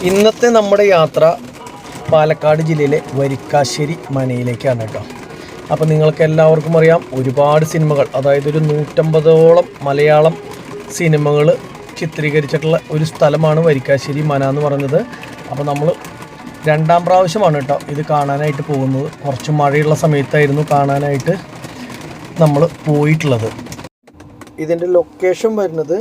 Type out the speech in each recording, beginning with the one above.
ഇന്നത്തെ നമ്മുടെ യാത്ര പാലക്കാട് ജില്ലയിലെ വരിക്കാശ്ശേരി മനയിലേക്കാണ് കേട്ടോ. അപ്പോൾ നിങ്ങൾക്ക് എല്ലാവർക്കും അറിയാം, ഒരുപാട് സിനിമകൾ, അതായത് ഒരു 150ഓളം മലയാളം സിനിമകൾ ചിത്രീകരിച്ചിട്ടുള്ള ഒരു സ്ഥലമാണ് വരിക്കാശ്ശേരി മന എന്ന് പറഞ്ഞത്. അപ്പോൾ നമ്മൾ രണ്ടാം പ്രാവശ്യമാണ് കേട്ടോ ഇത് കാണാനായിട്ട് പോകുന്നത്. കുറച്ച് മഴയുള്ള സമയത്തായിരുന്നു കാണാനായിട്ട് നമ്മൾ പോയിട്ടുള്ളത്. ഇതിൻ്റെ ലൊക്കേഷൻ വരുന്നത്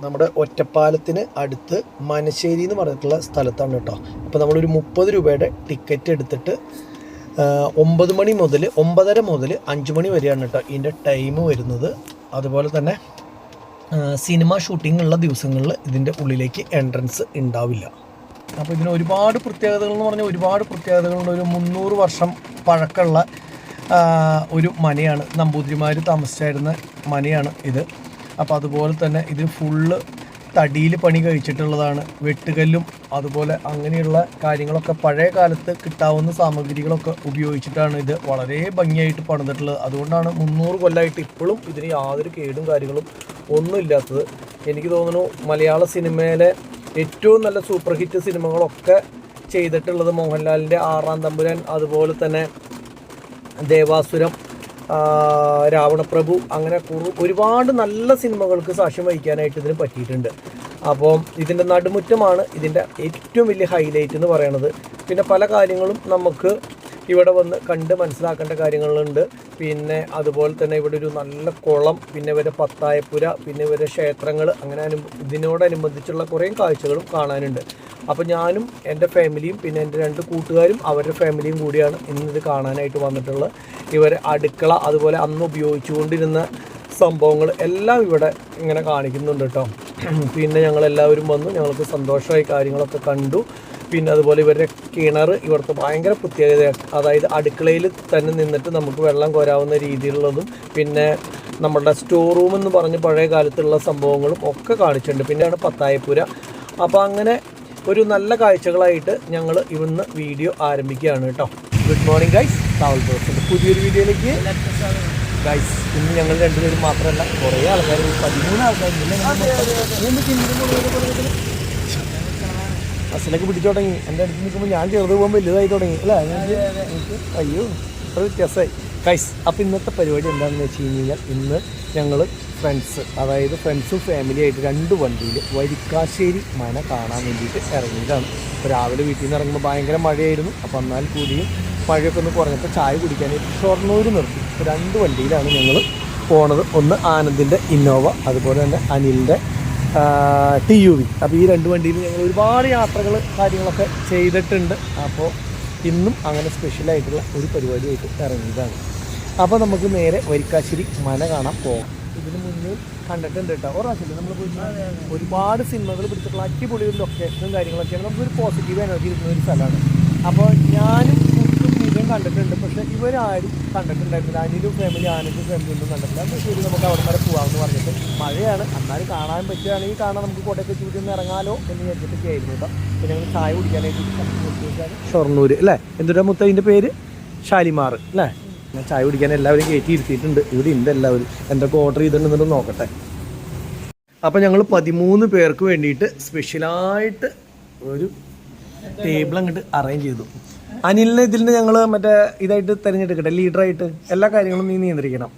നമ്മുടെ ഒറ്റപ്പാലത്തിന് അടുത്ത് മനശ്ശേരി എന്ന് പറഞ്ഞിട്ടുള്ള സ്ഥലത്താണ് കേട്ടോ. അപ്പോൾ നമ്മളൊരു 30 രൂപയുടെ ടിക്കറ്റ് എടുത്തിട്ട് 9 മണി മുതൽ 9:30 മുതൽ 5 മണി വരെയാണ് കേട്ടോ ഇതിൻ്റെ ടൈം വരുന്നത്. അതുപോലെ തന്നെ സിനിമ ഷൂട്ടിംഗ് ഉള്ള ദിവസങ്ങളിൽ ഇതിൻ്റെ ഉള്ളിലേക്ക് എൻട്രൻസ് ഉണ്ടാവില്ല. അപ്പോൾ ഇതിന് ഒരുപാട് പ്രത്യേകതകൾ എന്ന് പറഞ്ഞാൽ ഒരുപാട് പ്രത്യേകതകളുണ്ട്. ഒരു 300 വർഷം പഴക്കമുള്ള ഒരു മനയാണ്, നമ്പൂതിരിമാർ താമസിച്ചായിരുന്ന മനയാണ് ഇത്. അപ്പോൾ അതുപോലെ തന്നെ ഇത് ഫുള്ള് തടിയിൽ പണി കഴിച്ചിട്ടുള്ളതാണ്. വെട്ടുകല്ലും അതുപോലെ അങ്ങനെയുള്ള കാര്യങ്ങളൊക്കെ പഴയ കാലത്ത് കിട്ടാവുന്ന സാമഗ്രികളൊക്കെ ഉപയോഗിച്ചിട്ടാണ് ഇത് വളരെ ഭംഗിയായിട്ട് പണിതിട്ടുള്ളത്. അതുകൊണ്ടാണ് 300 കൊല്ലമായിട്ട് ഇപ്പോഴും ഇതിന് യാതൊരു കേടും കാര്യങ്ങളും ഒന്നുമില്ലാത്തത്. എനിക്ക് തോന്നുന്നു മലയാള സിനിമയിലെ ഏറ്റവും നല്ല സൂപ്പർ ഹിറ്റ് സിനിമകളൊക്കെ ചെയ്തിട്ടുള്ളത് മോഹൻലാലിൻ്റെ 6-ാം തമ്പുരാൻ, അതുപോലെ തന്നെ ദേവാസുരം, രാവണപ്രഭു, അങ്ങനെ ഒരുപാട് നല്ല സിനിമകൾക്ക് സാക്ഷ്യം വഹിക്കാനായിട്ട് ഇതിന് പറ്റിയിട്ടുണ്ട്. അപ്പോൾ ഇതിൻ്റെ നടുമുറ്റമാണ് ഇതിൻ്റെ ഏറ്റവും വലിയ ഹൈലൈറ്റ് എന്ന് പറയുന്നത്. പിന്നെ പല കാര്യങ്ങളും നമുക്ക് ഇവിടെ വന്ന് കണ്ട് മനസ്സിലാക്കേണ്ട കാര്യങ്ങളുണ്ട്. പിന്നെ അതുപോലെ തന്നെ ഇവിടെ ഒരു നല്ല കുളം, പിന്നെ ഇവരെ പത്തായപ്പുര, പിന്നെ ഇവരെ ക്ഷേത്രങ്ങൾ, അങ്ങനെ ഇതിനോടനുബന്ധിച്ചുള്ള കുറേ കാഴ്ചകളും കാണാനുണ്ട്. അപ്പോൾ ഞാനും എൻ്റെ ഫാമിലിയും പിന്നെ എൻ്റെ 2 കൂട്ടുകാരും അവരുടെ ഫാമിലിയും കൂടിയാണ് ഇന്നിത് കാണാനായിട്ട് വന്നിട്ടുള്ളത്. ഇവരെ അടുക്കള, അതുപോലെ അന്ന് ഉപയോഗിച്ചുകൊണ്ടിരുന്ന സംഭവങ്ങൾ എല്ലാം ഇവിടെ ഇങ്ങനെ കാണിക്കുന്നുണ്ട് കേട്ടോ. പിന്നെ ഞങ്ങളെല്ലാവരും വന്നു, ഞങ്ങൾക്ക് സന്തോഷമായി കാര്യങ്ങളൊക്കെ കണ്ടു. പിന്നെ അതുപോലെ ഇവരുടെ കിണർ ഇവിടുത്തെ ഭയങ്കര പ്രത്യേകതയാണ്. അതായത് അടുക്കളയിൽ തന്നെ നിന്നിട്ട് നമുക്ക് വെള്ളം കോരാവുന്ന രീതിയിലുള്ളതും, പിന്നെ നമ്മളുടെ സ്റ്റോർ റൂം എന്ന് പറഞ്ഞ് പഴയ കാലത്തുള്ള സംഭവങ്ങളും ഒക്കെ കാണിച്ചിട്ടുണ്ട്. പിന്നെയാണ് പത്തായപ്പുര. അപ്പോൾ അങ്ങനെ ഒരു നല്ല കാഴ്ചകളായിട്ട് ഞങ്ങൾ ഇവിടുന്ന് വീഡിയോ ആരംഭിക്കുകയാണ് കേട്ടോ. ഗുഡ് മോർണിംഗ് ഗൈസ്, ട്രാവൽ ബ്ലോഗ്സിൻ്റെ പുതിയൊരു വീഡിയോയിലേക്ക് ഗൈസ്. ഇന്ന് ഞങ്ങൾ 2 പേരും മാത്രമല്ല, കുറേ ആൾക്കാർ, 13 ആൾക്കാരുണ്ട്. അസലൊക്കെ പിടിച്ചു തുടങ്ങി. എൻ്റെ അടുത്ത് നിൽക്കുമ്പോൾ ഞാൻ ചെറുത് പോകുമ്പോൾ വലുതായി തുടങ്ങി അല്ലേ? അയ്യോ, അത്ര വ്യത്യാസമായി ഗൈസ്. അപ്പോൾ ഇന്നത്തെ പരിപാടി എന്താണെന്ന് വെച്ച് കഴിഞ്ഞാൽ, ഇന്ന് ഞങ്ങൾ ഫ്രണ്ട്സ്, അതായത് ഫ്രണ്ട്സും ഫാമിലിയായിട്ട് 2 വണ്ടിയിൽ വരിക്കാശ്ശേരി മന കാണാൻ വേണ്ടിയിട്ട് ഇറങ്ങിയതാണ്. അപ്പോൾ രാവിലെ വീട്ടിൽ നിന്ന് ഇറങ്ങുമ്പോൾ ഭയങ്കര മഴയായിരുന്നു. അപ്പോൾ എന്നാൽ കൂടിയും മഴയൊക്കെ ഒന്ന് കുറഞ്ഞപ്പോൾ ചായ കുടിക്കാനായിട്ട് ഷൊർണൂർ നിർത്തി. ഇപ്പോൾ 2 വണ്ടിയിലാണ് ഞങ്ങൾ പോണത്. ഒന്ന് ആനന്ദിൻ്റെ ഇന്നോവ, അതുപോലെ തന്നെ അനിലിൻ്റെ TUV. അപ്പോൾ ഈ 2 വണ്ടിയിൽ ഞങ്ങൾ ഒരുപാട് യാത്രകൾ കാര്യങ്ങളൊക്കെ ചെയ്തിട്ടുണ്ട്. അപ്പോൾ ഇന്നും അങ്ങനെ സ്പെഷ്യലായിട്ടുള്ള ഒരു പരിപാടിയായിട്ട് ഇറങ്ങിയതാണ്. അപ്പോൾ നമുക്ക് നേരെ വരിക്കാശ്ശേരി മന കാണാൻ പോകാം. ഇതിന് മുന്നേ കണ്ടിട്ടുണ്ട് കേട്ടോ, ഒരാവശ്യമില്ല. നമ്മൾ പോയി ഒരുപാട് സിനിമകൾ പിടിച്ചിട്ടുള്ള അടിപൊളി ഒരു ലൊക്കേഷനും കാര്യങ്ങളൊക്കെയാണ്. നമുക്കൊരു പോസിറ്റീവ് എനർജി കിട്ടുന്ന ഒരു സ്ഥലമാണ്. അപ്പോൾ ഞാനും ഇതും കണ്ടിട്ടുണ്ട്, പക്ഷേ ഇവരാരും കണ്ടിട്ടുണ്ടായിരുന്നില്ല. അനിലും ഫാമിലി, ആനന്ദും ഫാമിലി ഒന്നും കണ്ടിട്ടില്ല. അപ്പോൾ ശരി, നമുക്ക് അവിടെ വരെ പോകാമെന്ന് പറഞ്ഞിട്ട്, മഴയാണ് എന്നാലും കാണാൻ പറ്റുകയാണെങ്കിൽ കാണാൻ, നമുക്ക് കോട്ടയത്തെ ചൂടി ഒന്ന് ഇറങ്ങാലോ എന്ന് വിചാരിച്ചിട്ടൊക്കെ ആയിരുന്നു കേട്ടോ. അപ്പോൾ ഞങ്ങൾ ചായ കുടിക്കാനായിട്ട് ഷൊർണൂർ അല്ലേ, എന്തുട്ടാ മുത്തതിൻ്റെ പേര്, ഷാലിമാർ അല്ലേ. ഞാൻ ചായ കുടിക്കാൻ എല്ലാവരും കയറ്റി ഇരുത്തിയിട്ടുണ്ട്. ഇവിടെ ഉണ്ട് എല്ലാവരും. എന്തൊക്കെ ഓർഡർ ചെയ്തിട്ടുണ്ടെന്ന് നോക്കട്ടെ. അപ്പോൾ ഞങ്ങൾ 13 പേർക്ക് വേണ്ടിയിട്ട് സ്പെഷ്യലായിട്ട് ഒരു ടേബിൾ അങ്ങോട്ട് അറേഞ്ച് ചെയ്തു. അനിലിനെ ഇതിൽ നിന്ന് ഞങ്ങൾ മറ്റേ ഇതായിട്ട് തിരഞ്ഞെടുക്കട്ടെ, ലീഡറായിട്ട്. എല്ലാ കാര്യങ്ങളും നീ നിയന്ത്രിക്കണം.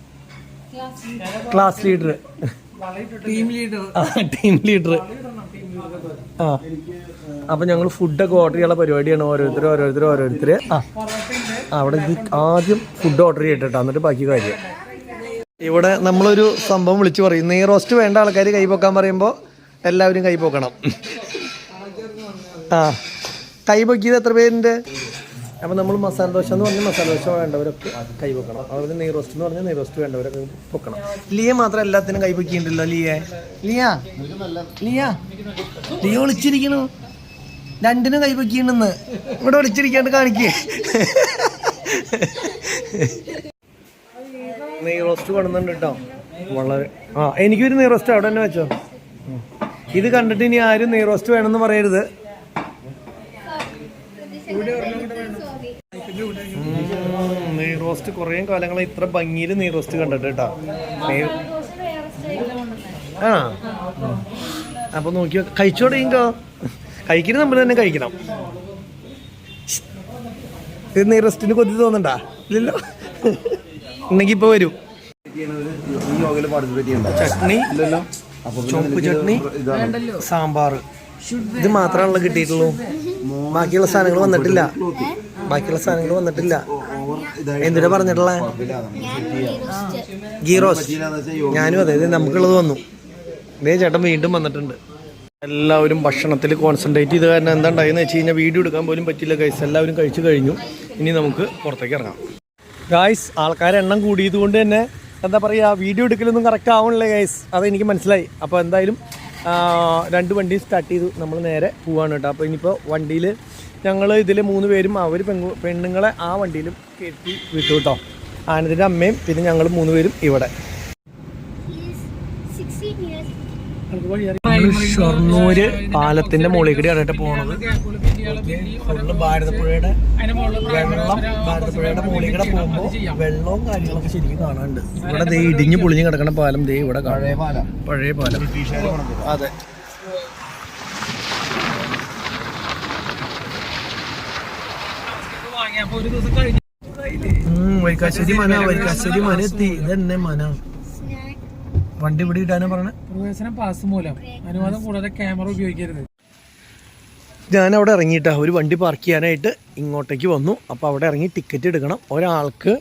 Class leader, team leader. ആ, അപ്പം ഞങ്ങൾ ഫുഡൊക്കെ ഓർഡർ ചെയ്യാനുള്ള പരിപാടിയാണ്. ഓരോരുത്തർ അവിടെ ആദ്യം ഫുഡ് ഓർഡർ ചെയ്തിട്ടാ, എന്നിട്ട് ബാക്കി കാര്യം. ഇവിടെ നമ്മളൊരു സംഭവം വിളിച്ചു പറയും, നെയ് റോസ്റ്റ് വേണ്ട ആൾക്കാർ കൈപ്പൊക്കാൻ പറയുമ്പോൾ എല്ലാവരും കൈപ്പൊക്കണം. ആ, കൈപ്പൊക്കിയത് എത്ര പേരുണ്ട്? അപ്പോൾ നമ്മൾ മസാല ദോശ എന്ന് പറഞ്ഞാൽ മസാല ദോശ വേണ്ടവരൊക്കെ കൈ വെക്കണം. അതുപോലെ നെയ് റോസ്റ്റ് എന്ന് പറഞ്ഞാൽ നെയ് റോസ്റ്റ് വേണ്ടവരൊക്കെ പൊക്കണം. ലിയ മാത്രം എല്ലാത്തിനും കൈ പൊക്കിയിട്ടുണ്ടല്ലോ. ലിയ ഒളിച്ചിരിക്കണു. 2നും കൈ പൊക്കിയിട്ടുണ്ടെന്ന് ഇവിടെ ഒളിച്ചിരിക്കാണ്ട് കാണിക്കേ. നെയ് റോസ്റ്റ് കൊണ്ടുവന്നുണ്ട് കേട്ടോ. വളരെ എനിക്കൊരു നെയ് റോസ്റ്റ് അവിടെ തന്നെ വെച്ചോ. ഇത് കണ്ടിട്ട് ഇനി ആരും നെയ് റോസ്റ്റ് വേണമെന്ന് പറയരുത്. നെയ് റോസ്റ്റ് കുറേ കാലങ്ങളെ ഇത്ര ഭംഗിയിൽ നെയ് റോസ്റ്റ് കണ്ടിട്ട് കേട്ടോ. അപ്പോൾ നോക്കിയോ, കഴിച്ചോടെങ്കോ കഴിക്കുന്നത് നമ്മൾ തന്നെ കഴിക്കണം. ഇത് നീ റെസ്റ്റിന് കൊതി തോന്നണ്ട ഇല്ലല്ലോ? ഉണ്ടെങ്കിൽ ഇപ്പൊ വരും. ചട്നി, ചുവപ്പ് ചട്നി, സാമ്പാർ, ഇത് മാത്രമാണല്ലോ കിട്ടിയിട്ടുള്ളൂ. ബാക്കിയുള്ള സാധനങ്ങൾ വന്നിട്ടില്ല. എന്തിനാ പറഞ്ഞിട്ടുള്ള? ഗീ റോസ്റ്റ്. ഞാനും അതെ, നമുക്കുള്ളത് വന്നു. ഇതേ ചേട്ടൻ വീണ്ടും വന്നിട്ടുണ്ട്. എല്ലാവരും ഭക്ഷണത്തിൽ കോൺസെൻട്രേറ്റ് ചെയ്ത് കാരണം എന്താ ഉണ്ടായെന്ന് വെച്ച് കഴിഞ്ഞാൽ വീഡിയോ എടുക്കാൻ പോലും പറ്റില്ല ഗൈസ്. എല്ലാവരും കഴിച്ചു കഴിഞ്ഞു. ഇനി നമുക്ക് പുറത്തേക്ക് ഇറങ്ങാം ഗൈസ്. ആൾക്കാരെ എണ്ണം കൂടിയത് കൊണ്ട് തന്നെ എന്താ പറയുക, വീഡിയോ എടുക്കലൊന്നും കറക്റ്റ് ആവണില്ലേ ഗൈസ്, അതെനിക്ക് മനസ്സിലായി. അപ്പോൾ എന്തായാലും 2 വണ്ടിയും സ്റ്റാർട്ട് ചെയ്തു. നമ്മൾ നേരെ പോവാണ് കേട്ടോ. അപ്പോൾ ഇനിയിപ്പോൾ വണ്ടിയിൽ ഞങ്ങൾ ഇതിൽ 3 പേരും അവർ പെണ്ണുങ്ങളെ ആ വണ്ടിയിലും കയറ്റി വിട്ടു കേട്ടോ. ആനന്ദിൻ്റെ അമ്മയും പിന്നെ ഞങ്ങൾ 3 പേരും ഇവിടെ. ഷൊർണൂര് പാലത്തിന്റെ മുകളിൽ കൂടിയാണ് കേട്ടോ പോണത്. ഭാരതപ്പുഴയുടെ മുകളിൽ കൂടെ പോകുമ്പോൾ വെള്ളവും കാര്യങ്ങളൊക്കെ ശരിക്കും കാണാനുണ്ട്. ഇവിടെ ദേ ഇടിഞ്ഞ് പൊളിഞ്ഞ് കിടക്കുന്ന പാലം ദേ ഇവിടെ കാണാം. പഴയ പാലം. അതെ. വൈക്കാശ്ശേരി മന എത്തി. ഇതന്നെ മന. വണ്ടി ഇവിടെ ഇടാനാ പറഞ്ഞത്. പ്രവേശനം പാസ് മൂലം അനുവാദം കൂടാതെ ക്യാമറ ഉപയോഗിക്കരുത്. ഞാൻ അവിടെ ഇറങ്ങിയിട്ടാ ഒരു വണ്ടി പാർക്ക് ചെയ്യാനായിട്ട് ഇങ്ങോട്ടേക്ക് വന്നു. അപ്പോൾ അവിടെ ഇറങ്ങി ടിക്കറ്റ് എടുക്കണം. ഒരാൾക്ക്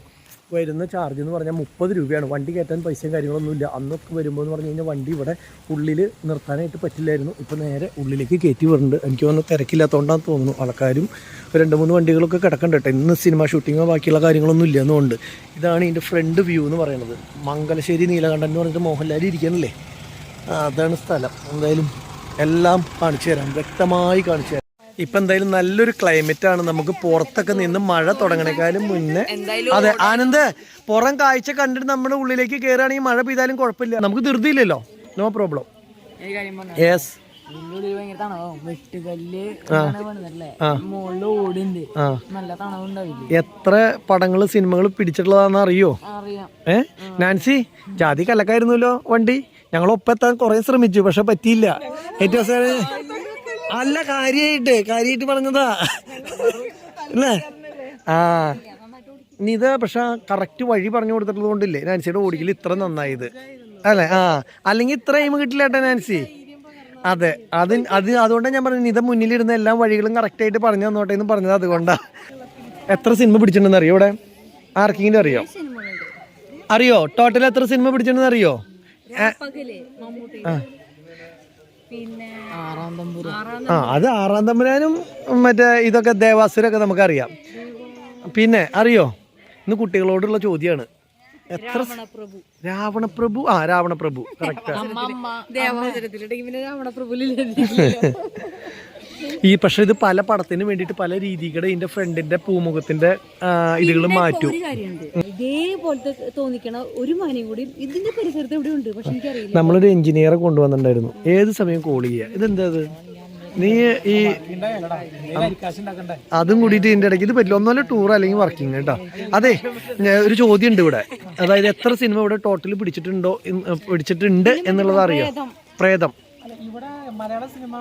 വരുന്ന ചാർജ് എന്ന് പറഞ്ഞാൽ 30 രൂപയാണ്. വണ്ടി കയറ്റാൻ പൈസയും കാര്യങ്ങളൊന്നുമില്ല. അന്നൊക്കെ വരുമ്പോൾ എന്ന് പറഞ്ഞു കഴിഞ്ഞാൽ വണ്ടി ഇവിടെ ഉള്ളിൽ നിർത്താനായിട്ട് പറ്റില്ലായിരുന്നു. ഇപ്പോൾ നേരെ ഉള്ളിലേക്ക് കയറ്റി വരുന്നുണ്ട്. എനിക്ക് തോന്നുന്നു തിരക്കില്ലാത്തതുകൊണ്ടാണെന്ന് തോന്നുന്നു. ആൾക്കാരും 2-3 വണ്ടികളൊക്കെ കിടക്കണ്ട കേട്ടോ. ഇന്ന് സിനിമ ഷൂട്ടിങ്ങോ ബാക്കിയുള്ള കാര്യങ്ങളൊന്നും ഇല്ല എന്നുകൊണ്ട്. ഇതാണ് ഇതിൻ്റെ ഫ്രണ്ട് വ്യൂ എന്ന് പറയുന്നത്. മംഗലശ്ശേരി നീലകണ്ഠൻ എന്ന് പറഞ്ഞിട്ട് മോഹൻലാൽ ഇരിക്കണല്ലേ, അതാണ് സ്ഥലം. എന്തായാലും എല്ലാം കാണിച്ചു തരാം, വ്യക്തമായി കാണിച്ചു തരാം. ഇപ്പം എന്തായാലും നല്ലൊരു ക്ലൈമറ്റ് ആണ്. നമുക്ക് പുറത്തൊക്കെ നിന്ന് മഴ തുടങ്ങണേക്കാളും മുന്നേ. അതെ ആനന്ദ്, പുറം കാഴ്ച കണ്ടിട്ട് നമ്മുടെ ഉള്ളിലേക്ക് കയറുകയാണെങ്കിൽ മഴ പെയ്താലും കുഴപ്പമില്ല, നമുക്ക് ധൃതിയില്ലല്ലോ. No problem. യെസ്. എത്ര പടങ്ങള് സിനിമകൾ പിടിച്ചിട്ടുള്ളതാണെന്ന് അറിയോ? നാൻസി, ജാതി കലക്കായിരുന്നല്ലോ വണ്ടി. ഞങ്ങൾ ഒപ്പെത്താൻ കുറെ ശ്രമിച്ചു, പക്ഷെ പറ്റിയില്ല. ഏറ്റവും അവസാനം അല്ല, കാര്യായിട്ട് പറഞ്ഞതാ അല്ലേ? ഇനി ഇത് പക്ഷെ കറക്റ്റ് വഴി പറഞ്ഞു കൊടുത്തിട്ടുള്ളത് കൊണ്ടില്ലേ നാൻസിയുടെ ഓടിക്കൽ ഇത്ര നന്നായത് അല്ലേ? അല്ലെങ്കിൽ ഇത്ര എയിം കിട്ടില്ല കേട്ടോ നാൻസി. അതെ, അതുകൊണ്ടാണ് ഞാൻ പറഞ്ഞത് ഇത് മുന്നിലിരുന്ന എല്ലാ വഴികളും കറക്റ്റായിട്ട് പറഞ്ഞു തന്നോട്ടെ എന്ന് പറഞ്ഞത് അതുകൊണ്ടാ. എത്ര സിനിമ പിടിച്ചിട്ടുണ്ടെന്ന് അറിയോ ഇവിടെ? ആർക്കെങ്കിലും അറിയോ ടോട്ടൽ എത്ര സിനിമ പിടിച്ചിട്ടുണ്ടെന്ന് അറിയോ? അത് 6-ാം തമ്പുരാനും മറ്റേ ഇതൊക്കെ ദേവാസുരൊക്കെ നമുക്കറിയാം. പിന്നെ അറിയോ, ഇന്ന് കുട്ടികളോടുള്ള ചോദ്യമാണ്. എത്ര? രാവണപ്രഭു. രാവണപ്രഭു കറക്റ്റ്. പക്ഷെ ഇത് പല പടത്തിന് വേണ്ടിയിട്ട് പല രീതികളുടെ ഇതിന്റെ ഫ്രണ്ടിന്റെ പൂമുഖത്തിന്റെ ഇതുകളും മാറ്റും. ഇതേപോലത്തെ തോന്നിക്കണ ഒരു മനയും കൂടി ഇതിന്റെ പരിസരത്ത് ഇവിടെ ഉണ്ട്. പക്ഷെ എനിക്കറിയില്ല. നമ്മളൊരു എഞ്ചിനീയറെ കൊണ്ടുവന്നിട്ടുണ്ടായിരുന്നു. ഏത് സമയം കോൾ ചെയ്യുക. ഇതെന്താ നീ ഈ അതും കൂടിയിട്ട് ഇതിന്റെ ഇടയ്ക്ക് ഇത് പറ്റില്ല. ഒന്നുമല്ല ടൂർ അല്ലെങ്കിൽ വർക്കിംഗ് കേട്ടോ. അതെ, ഒരു ചോദ്യം ഉണ്ട് ഇവിടെ. അതായത് എത്ര സിനിമ ഇവിടെ ടോട്ടൽ പിടിച്ചിട്ടുണ്ട് എന്നുള്ളത് അറിയോ? പ്രേതം. ഇവിടെ മലയാള സിനിമ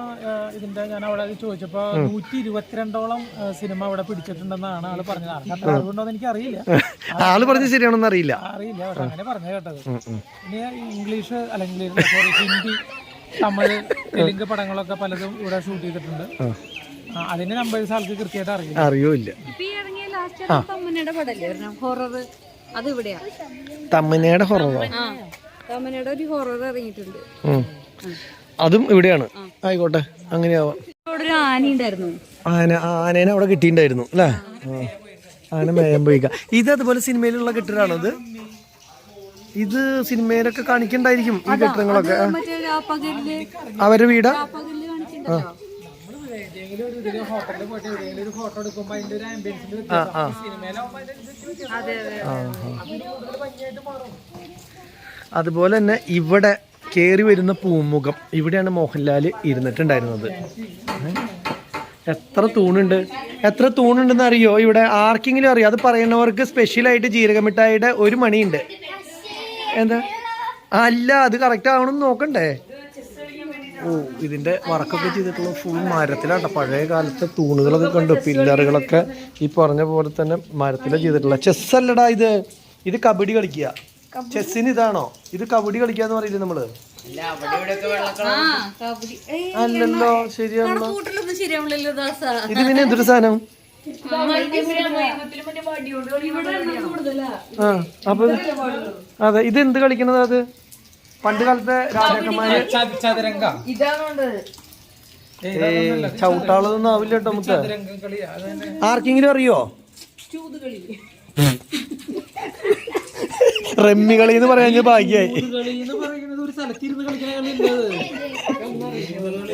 ഇതിന്റെ ഞാൻ അവിടെ ചോദിച്ചപ്പോ 122ഓളം സിനിമ ഇവിടെ പിടിച്ചിട്ടുണ്ടെന്നാണ് ആള് പറഞ്ഞത്. അതുകൊണ്ടോ എനിക്ക് അറിയില്ല. ആള് പറഞ്ഞത് ശരിയാണെന്ന് അറിയില്ല. പക്ഷെ അങ്ങനെ പറഞ്ഞു കേട്ടത്. ഇനി ഇംഗ്ലീഷ് അല്ലെങ്കിൽ ഹിന്ദി, തമിഴ്, തെലുങ്ക് പടങ്ങളൊക്കെ പലതും ഇവിടെ ഷൂട്ട് ചെയ്തിട്ടുണ്ട്. അതിന്റെ നമ്പേഴ്സ് ആൾക്ക് കൃത്യമായിട്ട് അറിയില്ല. തമ്മനയുടെ ഹൊറർ ഇറങ്ങിയിട്ടുണ്ട്. അതും ഇവിടെയാണ്. ആയിക്കോട്ടെ, അങ്ങനെയാവാം. ആനേനെ അവിടെ കിട്ടിയിട്ടുണ്ടായിരുന്നു അല്ലേ? ആന മേയം പോയിക്ക. ഇത് അതുപോലെ സിനിമയിലുള്ള കെട്ടിടാണോ ഇത്? ഇത് സിനിമയിലൊക്കെ കാണിക്കണ്ടായിരിക്കും ഈ കെട്ടിടങ്ങളൊക്കെ. അവരുടെ വീടാ? അതുപോലെ തന്നെ ഇവിടെ കയറി വരുന്ന പൂമുഖം, ഇവിടെയാണ് മോഹൻലാൽ ഇരുന്നിട്ടുണ്ടായിരുന്നത്. എത്ര തൂണുണ്ടെന്ന് അറിയോ ഇവിടെ? ആർക്കെങ്കിലും അറിയോ? അത് പറയുന്നവർക്ക് സ്പെഷ്യലായിട്ട് ജീരകമിഠായിയുടെ ഒരു മണിയുണ്ട്. എന്താ? അല്ല, അത് കറക്റ്റ് ആവണമെന്ന് നോക്കണ്ടേ? ഓ ഇതിൻ്റെ വർക്കൊക്കെ ചെയ്തിട്ടുള്ള ഫുൾ മരത്തിലാണ്. പഴയ കാലത്തെ തൂണുകളൊക്കെ കണ്ടു, പില്ലറുകളൊക്കെ ഈ പറഞ്ഞ പോലെ തന്നെ മരത്തിലാണ് ചെയ്തിട്ടുള്ള. ചെസ്സല്ലടാ ഇത്, ഇത് കബഡി കളിക്കുക. ചെസ്സിന് ഇതാണോ? ഇത് കബഡി കളിക്കാന്ന് പറയില്ലേ നമ്മള്? അല്ലല്ലോ, ശരിയാണല്ലോ. ഇത് പിന്നെ എന്തൊരു സാധനം? ആ അപ്പൊ അതെ, ഇത് എന്ത് കളിക്കണത്? അത് പണ്ട് കാലത്തെ രാജാക്കന്മാര് ചവിട്ടാളതൊന്നും ആവില്ല കേട്ടോ നമുക്ക്. ആർക്കെങ്കിലും അറിയോ? റമ്മി കളി എന്ന് പറയാൻ ഭാഗ്യായി.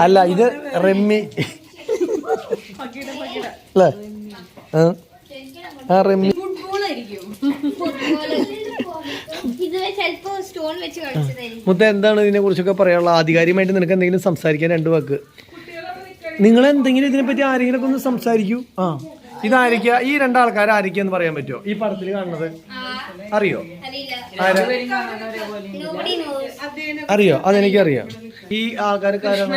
അല്ല ഇത് റമ്മി അല്ലേ? ആ റമ്മി മുത്ത എന്താണ് ഇതിനെ കുറിച്ചൊക്കെ പറയാനുള്ള? ആധികാരികമായിട്ട് നിനക്ക് എന്തെങ്കിലും സംസാരിക്കാൻ 2 വാക്ക്? നിങ്ങൾ എന്തെങ്കിലും ഇതിനെപ്പറ്റി ആരെങ്കിലും ഒക്കെ ഒന്ന് സംസാരിക്കൂ. ആ ഇതായിരിക്കുക, ഈ 2 ആൾക്കാർ ആയിരിക്കാന്ന് പറയാൻ പറ്റുമോ? ഈ പടത്തിൽ കാണുന്നത് അറിയോ? അറിയോ? അതെനിക്കറിയാം. ഈ ആൾക്കാർക്കാരാണ്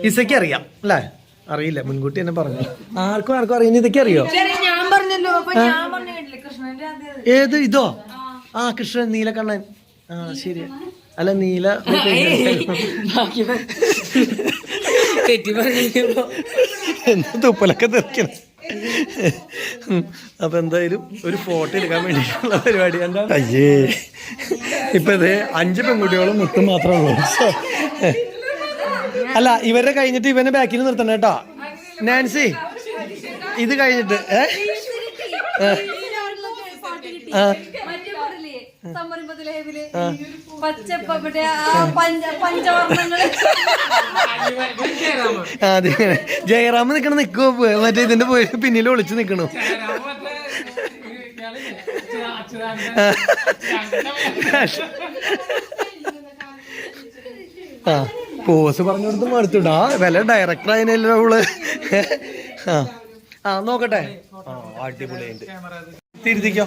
ഇസയ്ക്ക് അറിയാം അല്ലേ? അറിയില്ല, മുൻകൂട്ടി തന്നെ പറഞ്ഞു. ആർക്കും അറിയുന്ന ഇതൊക്കെ അറിയോ? ഏത് ഇതോ? ആ കൃഷ്ണൻ, നീലക്കണ്ണൻ. ആ ശരി. അല്ല നീല തുപ്പലൊക്കെ തെറിക്കണം. അപ്പൊ എന്തായാലും ഒരു ഫോട്ടോ എടുക്കാൻ വേണ്ടിയിട്ടുള്ള പരിപാടി. എന്താ അയ്യേ, ഇപ്പൊ ഇത് 5 പെൺകുട്ടികളും മുത്തും മാത്രമേ ഉള്ളൂ. അല്ല ഇവരെ കഴിഞ്ഞിട്ട് ഇവനെ ബാക്കിൽ നിർത്തണം കേട്ടോ നാൻസി. ഇത് കഴിഞ്ഞിട്ട് ജയറാമ നിക്കണോ? മറ്റേ ഇതിന്റെ പോയി പിന്നിൽ ഒളിച്ചു നിക്കണു. ആ പോസ് പറഞ്ഞു കൊടുത്ത് മടുത്തുടാ. വില ഡയറക്ടർ അതിനല്ലോ അവള്. ആ നോക്കട്ടെ. ആ അടിപൊളിയുണ്ട്. തിരുത്തിക്കോ.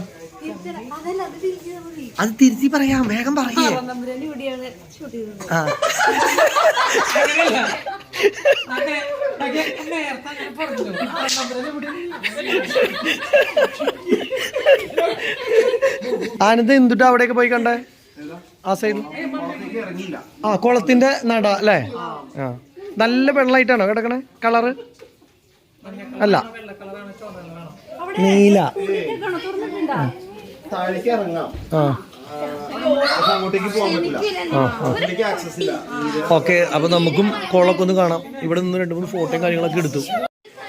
അത് തിരുത്തി പറയാം, വേഗം പറയേ. ആനന്ദ എന്തുട്ടാ അവിടെയൊക്കെ പോയി കണ്ടേ? ആ സൈഡ് ആ കുളത്തിന്റെ നട അല്ലേ? ആ നല്ല വെള്ളമായിട്ടാണോ കിടക്കണേ? കളറ് അല്ല നീല. ഓക്കെ, അപ്പൊ നമുക്കും കുളമൊക്കെ ഒന്ന് കാണാം. ഇവിടെ നിന്ന് 2-3 ഫോട്ടോയും കാര്യങ്ങളൊക്കെ എടുത്തു.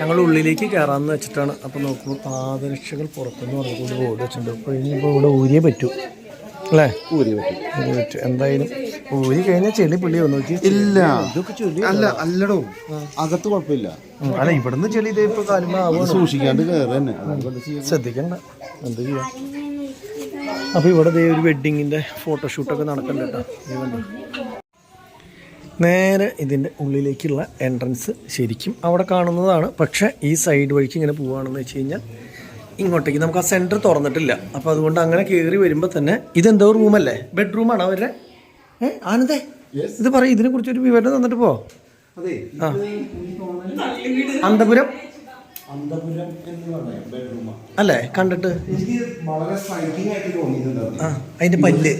ഞങ്ങൾ ഉള്ളിലേക്ക് കയറാമെന്ന് വെച്ചിട്ടാണ്. അപ്പൊ നോക്കുമ്പോൾ പാദരക്ഷകൾ പുറത്തുനിന്ന് പറഞ്ഞുകൊണ്ട് ബോർഡ് വെച്ചിട്ടുണ്ട്. അപ്പൊ ഇനിയിപ്പോ ഇവിടെ ഊരിയേ പറ്റൂ അല്ലേ? ഊരി പറ്റും എന്തായാലും. ഊരി കഴിഞ്ഞാൽ ചെളി പുള്ളി വന്നു നോക്കി. ഇല്ല ഇതൊക്കെ ചെളി അല്ലടോ, അകത്ത് കുഴപ്പമില്ല. അല്ല ഇവിടുന്ന് ചെളി ഇതേ ഇപ്പൊ കാലുമ്പോ സൂക്ഷിക്കാണ്ട് കയറന്നെ, ശ്രദ്ധിക്കണ്ട. എന്ത് ചെയ്യാം. അപ്പൊ ഇവിടെ ഒരു വെഡിങ്ങിന്റെ ഫോട്ടോഷൂട്ടൊക്കെ നടക്കണ്ട കേട്ടോ. നേരെ ഇതിൻ്റെ ഉള്ളിലേക്കുള്ള എൻട്രൻസ് ശരിക്കും അവിടെ കാണുന്നതാണ്. പക്ഷേ ഈ സൈഡ് വഴിക്ക് ഇങ്ങനെ പോവുകയാണെന്ന് വെച്ച് കഴിഞ്ഞാൽ ഇങ്ങോട്ടേക്ക് നമുക്ക് ആ സെൻറ്റർ തുറന്നിട്ടില്ല. അപ്പോൾ അതുകൊണ്ട് അങ്ങനെ കയറി വരുമ്പോൾ തന്നെ ഇതെന്തോ റൂമല്ലേ? ബെഡ്റൂമാണോ അവരുടെ? ആനന്ദേ ഇത് പറയും, ഇതിനെ കുറിച്ചൊരു വിവരം തന്നിട്ട് പോ. ആ അന്തപുരം അല്ലേ കണ്ടിട്ട്? ആ അതിന്റെ പല്ല്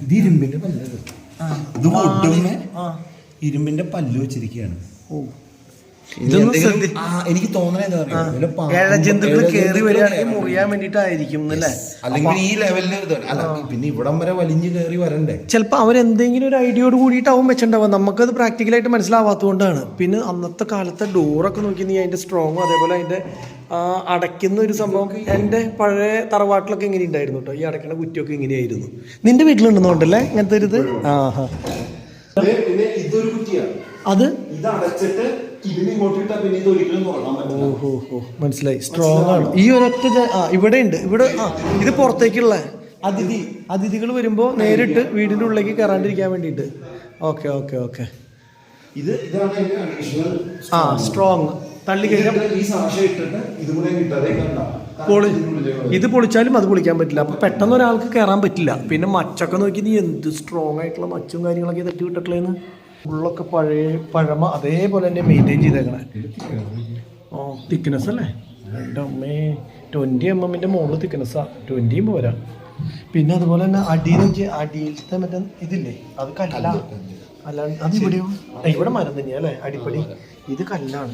ഇത് ഇരുമ്പിന്റെ പല്ല്. ഇരുമ്പിന്റെ പല്ല് വെച്ചിരിക്കുകയാണ്. എനിക്ക് തോന്നണ ജന്തുക്കൾ കയറി വരികയാണെങ്കിൽ മുറിയാൻ വേണ്ടിട്ടായിരിക്കും അല്ലേ? അല്ലെങ്കിൽ ഈ ലെവലിൽ അല്ല, പിന്നെ ഇവിടം വരെ വലിഞ്ഞു കയറി വരണ്ടേ? ചിലപ്പോൾ അവരെന്തെങ്കിലും ഒരു ഐഡിയോട് കൂടിയിട്ടാവും വെച്ചിട്ടുണ്ടാവുക. നമുക്കത് പ്രാക്ടിക്കലായിട്ട് മനസ്സിലാവാത്തതുകൊണ്ടാണ്. പിന്നെ അന്നത്തെ കാലത്തെ ഡോറൊക്കെ നോക്കി നീ അതിന്റെ സ്ട്രോങ്ങും അതേപോലെ അതിന്റെ അടയ്ക്കുന്ന ഒരു സംഭവം എൻ്റെ പഴയ തറവാട്ടിലൊക്കെ ഇങ്ങനെ ഉണ്ടായിരുന്നു കേട്ടോ. ഈ അടയ്ക്കുന്ന കുറ്റിയൊക്കെ ഇങ്ങനെയായിരുന്നു. നിന്റെ വീട്ടിലുണ്ടെന്നുണ്ടല്ലേ ഇങ്ങനത്തെ ഒരു ഇത്? ആഹാ, ഇതൊരു കുറ്റിയാണ്. അത് ഓഹോ മനസ്സിലായി. സ്ട്രോങ് ആണ് ഈ ഒരൊറ്റ. ഇവിടെ ഉണ്ട്, ഇവിടെ ഇത് പുറത്തേക്കുള്ള അതിഥികൾ വരുമ്പോൾ നേരിട്ട് വീടിൻ്റെ ഉള്ളിലേക്ക് കയറാണ്ടിരിക്കാൻ വേണ്ടിയിട്ട്. Okay okay okay. സ്ട്രോങ് തള്ളി കഴിഞ്ഞാൽ ഇത് പൊളിച്ചാലും അത് പൊളിക്കാൻ പറ്റില്ല. അപ്പോൾ പെട്ടെന്ന് ഒരാൾക്ക് കയറാൻ പറ്റില്ല. പിന്നെ മച്ചൊക്കെ നോക്കി നീ എന്ത് സ്ട്രോങ് ആയിട്ടുള്ള മച്ചും കാര്യങ്ങളൊക്കെ തട്ടി വിട്ടിട്ടുള്ളതെന്ന്. ഉള്ളൊക്കെ പഴമ അതേപോലെ തന്നെ മെയിൻറ്റെയിൻ ചെയ്തേക്കണേ. തിക്നെസ് അല്ലേ എൻ്റെ അമ്മേ, 20 mm മുകളിൽ തിക്നെസ്സാണ്. 20 പോരാ. പിന്നെ അതുപോലെ തന്നെ അടിയിലത്തെ മറ്റേ ഇതില്ലേ, അത് കല്ല. അല്ലാണ്ട് അത് ഇവിടെയോ ഇവിടെ മരം തന്നെയാ അല്ലേ അടിപ്പടി. ഇത് കല്ലാണ്.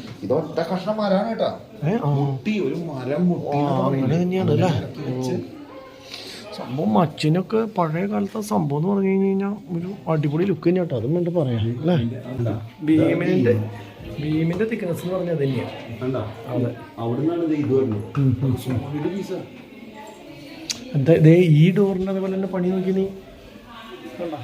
അങ്ങനെ തന്നെയാണ് അല്ലേ സംഭവം. മച്ചിനൊക്കെ പഴയ കാലത്തെ സംഭവം എന്ന് പറഞ്ഞു കഴിഞ്ഞാൽ ഒരു അടിപൊളി ലുക്ക് തന്നെ കേട്ടോ. അതും വേണ്ട പറയാം അല്ലേ. ഭീമിന്റെ തിക്നെസ് എന്ന് പറഞ്ഞാൽ തന്നെയാണ്. എന്താ ഇതേ ഈ ഡോറിന്റെ അതേപോലെ തന്നെ പണി നോക്കി നീ കണ്ട.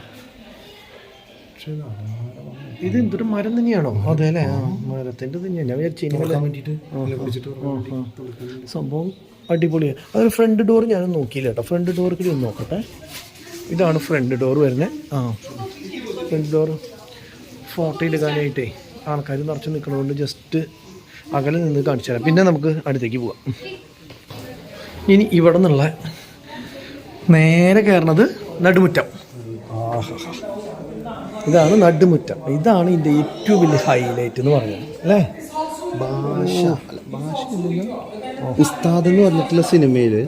ഇത് എന്തൊരു മരം തന്നെയാണോ? അതെ അല്ലേ, മരത്തിന്റെ തന്നെയാണ്. ഞാൻ വിചാരിച്ചു സംഭവം അടിപൊളിയാണ്. അതൊരു ഫ്രണ്ട് ഡോർ ഞാനൊന്നും നോക്കിയില്ല കേട്ടോ. ഫ്രണ്ട് ഡോറിൽ ഒന്ന് നോക്കട്ടെ. ഇതാണ് ഫ്രണ്ട് ഡോർ വരുന്നത്. ഫ്രണ്ട് ഡോർ ഫോട്ടോ എടുക്കാനായിട്ടേ ആൾക്കാർ നിറച്ച് നിൽക്കണതുകൊണ്ട് ജസ്റ്റ് അകലെ നിന്ന് കാണിച്ചു തരാം. പിന്നെ നമുക്ക് അടുത്തേക്ക് പോവാം. ഇനി ഇവിടെ നിന്നുള്ള നേരെ കയറണത് നടുമുറ്റം. ഇതാണ് നടുമുറ്റം. ഇതാണ് ഇതിൻ്റെ ഏറ്റവും വലിയ ഹൈലൈറ്റ് എന്ന് പറയുന്നത് അല്ലേ. ഉസ്താദ് എന്ന് പറഞ്ഞിട്ടുള്ള സിനിമയില്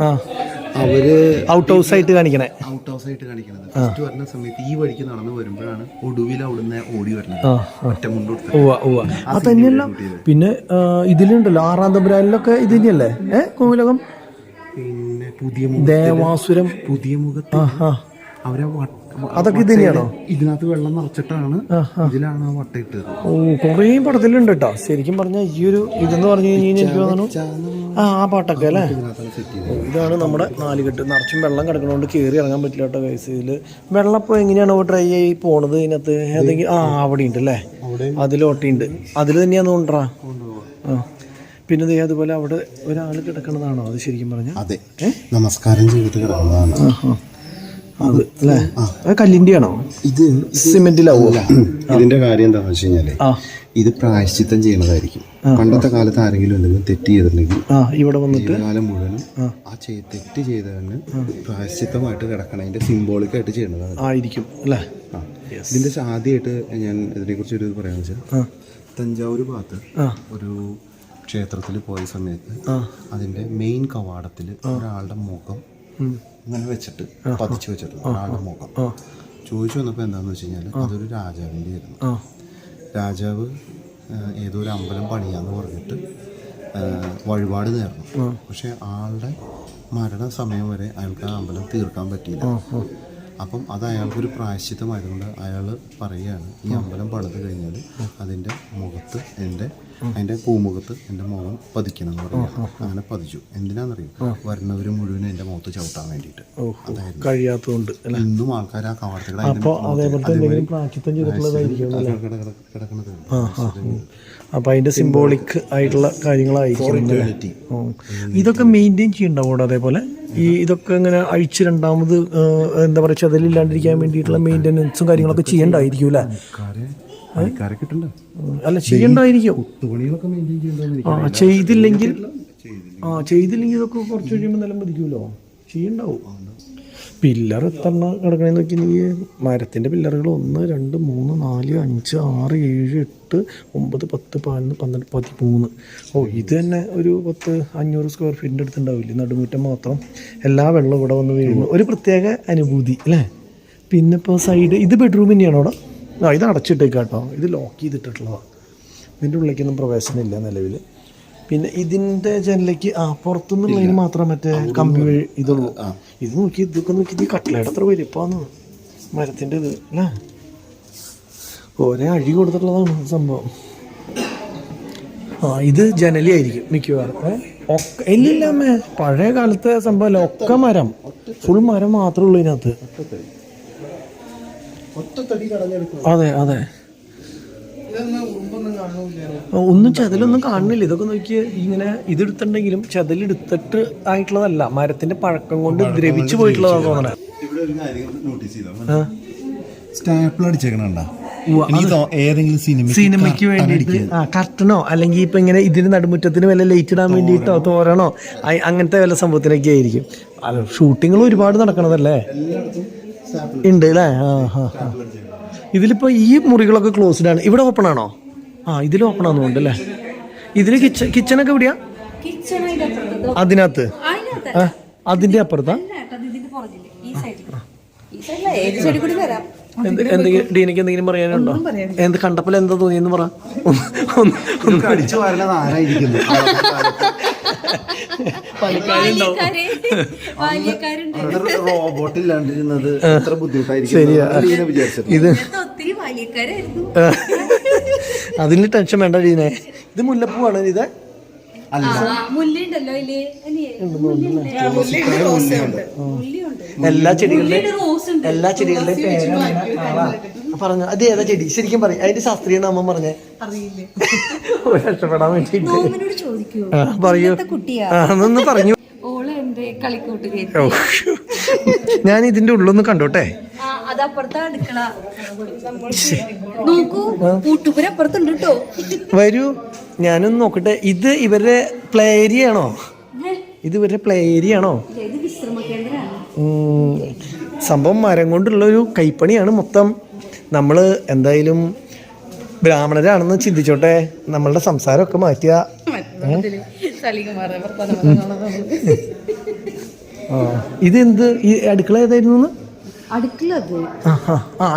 അവര് ഔട്ട് ഹൗസ് ആയിട്ട് കാണിക്കണത്. ഫസ്റ്റ് വരുന്ന സമയത്ത് ഈ വഴിക്ക് നടന്നു വരുമ്പോഴാണ് ഒടുവിൽ അവിടുന്ന് ഓടി വരുന്നത്. അത് തന്നെയല്ല. പിന്നെ ഇതിലുണ്ടല്ലോ 6-ാം തമ്പുരാനിലൊക്കെ ഇത് തന്നെയല്ലേ കോവിലകം. പിന്നെ പുതിയ ദേവാസുരം, പുതിയ മുഖത്ത് അവരെ അതൊക്കെ ഇത് തന്നെയാണോ? ഇതിനകത്ത് വെള്ളം നിറച്ചിട്ടാണ് ഇതിലാണ് ആ വട്ട ഇട്ടത്. കുറേ പടത്തിലുണ്ട് കേട്ടോ. ശരിക്കും പറഞ്ഞാൽ ഈ ഒരു ഇതെന്ന് പറഞ്ഞു കഴിഞ്ഞാൽ എനിക്ക് തോന്നുന്നു ആ പാട്ടൊക്കെ അല്ലേ. ഇതാണ് നമ്മുടെ നാലുകെട്ട്. നിറച്ചും വെള്ളം കിടക്കണോണ്ട് കയറി ഇറങ്ങാൻ പറ്റില്ല കേട്ടോ ഗൈസ്. ഇതിൽ വെള്ളം ഇപ്പോൾ എങ്ങനെയാണോ ട്രൈ ആയി പോണത് ഇതിനകത്ത് ഏതെങ്കിലും അവിടെ ഉണ്ട് അല്ലേ, അതിലോട്ടിയുണ്ട്. അതിൽ തന്നെയാന്ന് കൊണ്ടാ. പിന്നെ അതുപോലെ അവിടെ ഒരാൾ കിടക്കണതാണോ അത് ശരിക്കും പറഞ്ഞാൽ? അതെ, നമസ്കാരം ചെയ്തിട്ട് കിടക്കുന്നതാണ് അത് അല്ലേ. കല്ലിൻ്റെ ആണോ? ഇത് സിമെന്റിലാവൂല. ഇതിന്റെ കാര്യം എന്താണെന്ന് വെച്ച് കഴിഞ്ഞാല് ഇത് പ്രായശ്ചിത്തം ചെയ്യുന്നതായിരിക്കും. പണ്ടത്തെ കാലത്ത് ആരെങ്കിലും എന്തെങ്കിലും തെറ്റ് ചെയ്തിട്ടുണ്ടെങ്കിൽ ഇവിടെ വന്നിട്ട് കാലം മുഴുവനും ആ തെറ്റ് ചെയ്തതിന് പ്രായശ്ചിത്തമായിട്ട് കിടക്കണതിന്റെ സിംബോളിക്കായിട്ട് ചെയ്യുന്നതാണ് ആയിരിക്കും അല്ലേ. ഇതിന്റെ ആദ്യമായിട്ട് ഞാൻ ഇതിനെ കുറിച്ച് ഒരു പറയാന്ന് വെച്ചാൽ, തഞ്ചാവൂർ ഭാഗത്ത് ഒരു ക്ഷേത്രത്തിൽ പോയ സമയത്ത് അതിന്റെ മെയിൻ കവാടത്തിൽ ഒരാളുടെ മുഖം ഇങ്ങനെ വെച്ചിട്ട് പതിച്ചു വെച്ചിട്ട് ഒരാളുടെ മുഖം ചോദിച്ചു വന്നപ്പോൾ എന്താണെന്ന് വെച്ച് കഴിഞ്ഞാൽ അതൊരു രാജാവിൻ്റെ ആയിരുന്നു. രാജാവ് ഏതോ ഒരു അമ്പലം പണിയാന്ന് പറഞ്ഞിട്ട് വഴിപാട് നേർന്നു. പക്ഷെ ആളുടെ മരണസമയം വരെ അയാൾക്ക് ആ അമ്പലം തീർക്കാൻ പറ്റിയില്ല. അപ്പം അത് അയാൾക്കൊരു പ്രായശ്ചിത്തമായതുകൊണ്ട് അയാൾ പറയുകയാണ്, ഈ അമ്പലം പണിത് കഴിഞ്ഞാൽ അതിൻ്റെ മുഖത്ത് അതിൻ്റെ പൂമുഖത്ത് എൻ്റെ മുഖം പതിക്കണം എന്ന് പറയുക. അങ്ങനെ പതിച്ചു. എന്തിനാണെന്നറിയും, വരുന്നവർ മുഴുവൻ എൻ്റെ മുഖത്ത് ചവിട്ടാൻ വേണ്ടിയിട്ട്. അതായത് കഴിയാത്തതുകൊണ്ട് ഇന്നും ആൾക്കാർ ആ കവാടത്തിൽ കിടക്കുന്നത്. അപ്പം അതിൻ്റെ സിംബോളിക് ആയിട്ടുള്ള കാര്യങ്ങളായിരിക്കും. ഇതൊക്കെ മെയിൻറ്റെയിൻ ചെയ്യണ്ടാവും അതേപോലെ. ഇതൊക്കെ ഇങ്ങനെ അഴിച്ച് രണ്ടാമത് എന്താ പറയുക ചതലില്ലാണ്ടിരിക്കാൻ വേണ്ടിയിട്ടുള്ള മെയിൻ്റെനൻസും കാര്യങ്ങളൊക്കെ ചെയ്യണ്ടായിരിക്കും അല്ലേ. അല്ല ചെയ്യണ്ടായിരിക്കും. ചെയ്തില്ലെങ്കിൽ ഇതൊക്കെ കുറച്ച് കഴിയുമ്പോൾ നിലം പതിക്കുമല്ലോ. ചെയ്യണ്ടാവും. പില്ലർ എത്ര കിടക്കണമെന്ന് നോക്കി നീ. മരത്തിൻ്റെ പില്ലറുകൾ 1, 2, 3, 4, 5, 6, 7, 8, 9, 10, 11, 12, 13. ഇത് തന്നെ ഒരു 500 സ്ക്വയർ ഫീറ്റിൻ്റെ അടുത്തുണ്ടാവില്ലേ നടുമുറ്റം മാത്രം. എല്ലാ വെള്ളവും ഇവിടെ വന്ന് വീഴുന്നു. ഒരു പ്രത്യേക അനുഭൂതി അല്ലേ. പിന്നെ ഇപ്പോൾ സൈഡ് ഇത് ബെഡ്റൂം തന്നെയാണോ അവിടെ? ഇത് അടച്ചിട്ടേക്കാട്ടോ. ഇത് ലോക്ക് ചെയ്തിട്ടുള്ളതാണ്. ഇതിൻ്റെ ഉള്ളിലേക്കൊന്നും പ്രവേശനമില്ല നിലവിൽ. പിന്നെ ഇതിൻ്റെ ജനലേക്ക് പുറത്തുനിന്നുള്ളതിന് മാത്രം മറ്റേ കമ്പി വഴി ഇതുള്ളൂ. ഇത് നോക്കി ഇതൊക്കെ നോക്കി ഇത് കട്ടിലയുടെ അത്ര വലിപ്പമാണ് മരത്തിൻ്റെ ഇത് അല്ലേ. ഒരേ അഴി കൊടുത്തിട്ടുള്ളതാണ് സംഭവം. ഇത് ജനലിയായിരിക്കും മിക്കവാറും. ഒക്കെ ഇല്ലമ്മേ, പഴയ കാലത്തെ സംഭവമല്ല. ഒക്കെ മരം, ഫുൾ മരം മാത്രമേ ഉള്ളൂ ഇതിനകത്ത്. അതെ അതെ, ഒന്നും ചതലൊന്നും കാണുന്നില്ല. ഇതൊക്കെ നോക്കിയ ഇങ്ങനെ ഇതെടുത്തിട്ടുണ്ടെങ്കിലും ചതലെടുത്തിട്ട് ആയിട്ടുള്ളതല്ല, മരത്തിന്റെ പഴക്കം കൊണ്ട് ദ്രവിച്ചു പോയിട്ടുള്ളതാണ് തോന്നണേ. ഇവിടെ ഒരു കാര്യം നോട്ടീസ് ചെയ്തോ, സ്റ്റാപ്പിൾ അടിച്ചേക്കണ ഏതെങ്കിലും സിനിമയ്ക്ക് വേണ്ടിയിട്ട് കർട്ടനോ അല്ലെങ്കിൽ ഇപ്പൊ ഇങ്ങനെ ഇതിന് നടുമുറ്റത്തിന് വല്ല ലൈറ്റ് ഇടാൻ വേണ്ടിയിട്ടോ തോരണോ അങ്ങനത്തെ വല്ല സംഭവത്തിനൊക്കെ ആയിരിക്കും. അല്ല ഷൂട്ടിങ്ങൾ ഒരുപാട് നടക്കണതല്ലേ ഉണ്ട് അല്ലേ? ഇതിലിപ്പോ ഈ മുറികളൊക്കെ ക്ലോസ്ഡ് ആണ്. ഇവിടെ ഓപ്പൺ ആണോ? ഇതിൽ ഓപ്പൺ ആണെന്നുണ്ട് അല്ലേ? ഇതില് കിച്ചണൊക്കെ എവിടെയാ? അതിനകത്ത് അതിന്റെ അപ്പുറത്താ? ഡീനക്ക് എന്തെങ്കിലും പറയാനുണ്ടോ? എന്ത് കണ്ടപ്പോൾ എന്താ തോന്നിയെന്ന് പറ. റോബോട്ടില്ലാണ്ടിരുന്നത് എത്ര ബുദ്ധിമുട്ടായിരിക്കും. ഇത് അതിന് ടെൻഷൻ വേണ്ട ഡീനെ. ഇത് മുല്ലപ്പൂവാണ്. ഇത് എല്ലാ ചെടികളുടെയും പറഞ്ഞു. അത് ഏതാ ചെടി ശരിക്കും പറയും? അതിന്റെ ശാസ്ത്രീയ നാമം പറഞ്ഞേ. രക്ഷപ്പെടാൻ വേണ്ടിട്ട് പറയൂ. അതൊന്ന് പറഞ്ഞു. ഞാൻ ഇതിന്റെ ഉള്ളൊന്ന് കണ്ടോട്ടെ. വരൂ, ഞാനൊന്ന് നോക്കട്ടെ. ഇത് ഇവരുടെ പ്ലേ ഏരിയ ആണോ? സംഭവം മരം കൊണ്ടുള്ളൊരു കൈപ്പണിയാണ് മൊത്തം. നമ്മൾ എന്തായാലും ബ്രാഹ്മണരാണെന്ന് ചിന്തിച്ചോട്ടെ. നമ്മളുടെ സംസാരമൊക്കെ മാറ്റുക. ഇതെന്ത് ഈ അടുക്കള ഏതായിരുന്നു?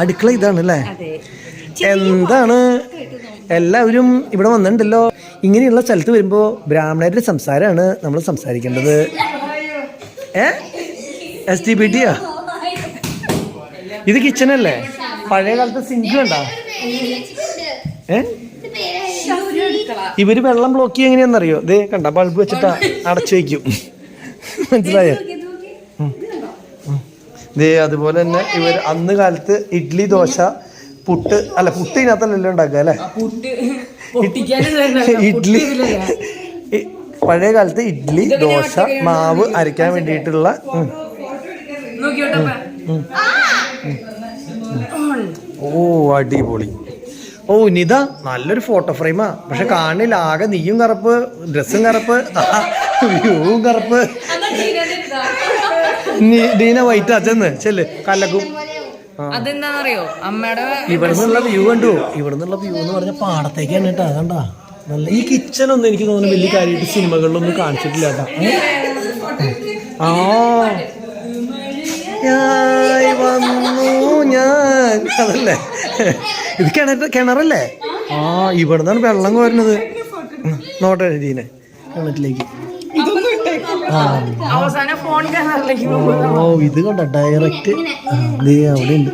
അടുക്കള ഇതാണ് അല്ലേ? എന്താണ് എല്ലാവരും ഇവിടെ വന്നിട്ടുണ്ടല്ലോ. ഇങ്ങനെയുള്ള സ്ഥലത്ത് വരുമ്പോൾ ബ്രാഹ്മണരുടെ സംസാരമാണ് നമ്മൾ സംസാരിക്കേണ്ടത്. STPTയാ? ഇത് കിച്ചണല്ലേ? പഴയ കാലത്തെ സിങ്ക് കണ്ടാ? ഇവര് വെള്ളം ബ്ലോക്ക് ചെയ്യുക എങ്ങനെയാണെന്നറിയോ? ദേ കണ്ട, ബൾബ് വെച്ചിട്ടാ അടച്ചു വയ്ക്കും. മനസ്സിലായോ? ദേ അതുപോലെ തന്നെ ഇവർ അന്ന് കാലത്ത് ഇഡ്ഡലി, ദോശ, പുട്ട് പുട്ട് ഇതിനകത്തല്ലല്ലോ ഉണ്ടാക്കുക അല്ലേ? ഇഡ്ഡലി പഴയ കാലത്ത് ഇഡ്ഡലി, ദോശ മാവ് അരയ്ക്കാൻ വേണ്ടിയിട്ടുള്ള അടിപൊളി. നിത നല്ലൊരു ഫോട്ടോ ഫ്രെയിമാ. പക്ഷെ കാണില്ല, ആകെ നീയും കറുപ്പ്, ഡ്രസ്സും കറുപ്പ്, വ്യൂവും കറുപ്പ്. ഡീന വൈറ്റ് അച്ഛന്ന് ചെല്ല് കല്ലക്കും. അതെന്താണെന്നറിയോ, അമ്മയുടെ ഇവിടുന്നുള്ള വ്യൂ കണ്ടു. ഇവിടുന്നുള്ള വ്യൂ എന്ന് പറഞ്ഞ പാടത്തേക്കാണ് കേട്ടോ. കണ്ടാ നല്ല. ഈ കിച്ചണൊന്നും എനിക്ക് തോന്നുന്നു വലിയ കാര്യമായിട്ട് സിനിമകളിലൊന്നും കാണിച്ചിട്ടില്ല കേട്ടോ. വന്നു ഞാൻ അതല്ലേ? ഇത് കിണറല്ലേ? ഇവിടുന്നാണ് വെള്ളം കോരുന്നത്. നോട്ടെ ദീനെ കിണറ്റിലേക്ക്. ഇത് കണ്ട ഡയറക്റ്റ് അവിടെ ഉണ്ട്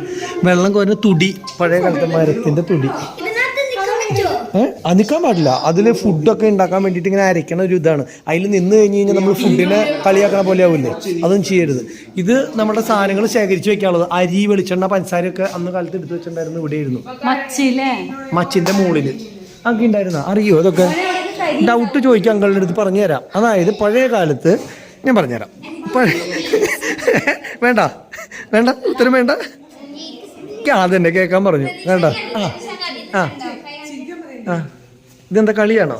വെള്ളം കോരുന്ന തുടി. പഴയ കാലത്തെ മരത്തിന്റെ തുടി. നിൽക്കാൻ പാടില്ല. അതിൽ ഫുഡൊക്കെ ഉണ്ടാക്കാൻ വേണ്ടിയിട്ട് ഇങ്ങനെ അരയ്ക്കണ ഒരു ഇതാണ്. അതിൽ നിന്ന് കഴിഞ്ഞ് കഴിഞ്ഞാൽ നമ്മൾ ഫുഡിനെ കളിയാക്കണ പോലെ ആവില്ലേ? അതൊന്നും ചെയ്യരുത്. ഇത് നമ്മുടെ സാധനങ്ങൾ ശേഖരിച്ച് വെക്കാനുള്ളത്. അരി, വെളിച്ചെണ്ണ, പഞ്ചസാരയൊക്കെ അന്ന് കാലത്ത് എടുത്ത് വെച്ചിട്ടുണ്ടായിരുന്നു. ഇവിടെയായിരുന്നു മച്ചിന്റെ മുകളിൽ. ഒക്കെ ഉണ്ടായിരുന്ന അറിയോ? അതൊക്കെ ഡൗട്ട് ചോദിക്കാം, അങ്കളുടെ അടുത്ത് പറഞ്ഞു തരാം. അതായത് പഴയ കാലത്ത് ഞാൻ പറഞ്ഞുതരാം. വേണ്ട വേണ്ട ഉത്തരം വേണ്ട. അതെന്നെ കേൾക്കാൻ പറഞ്ഞു. വേണ്ട. ഇതെന്താ കളിയാണോ?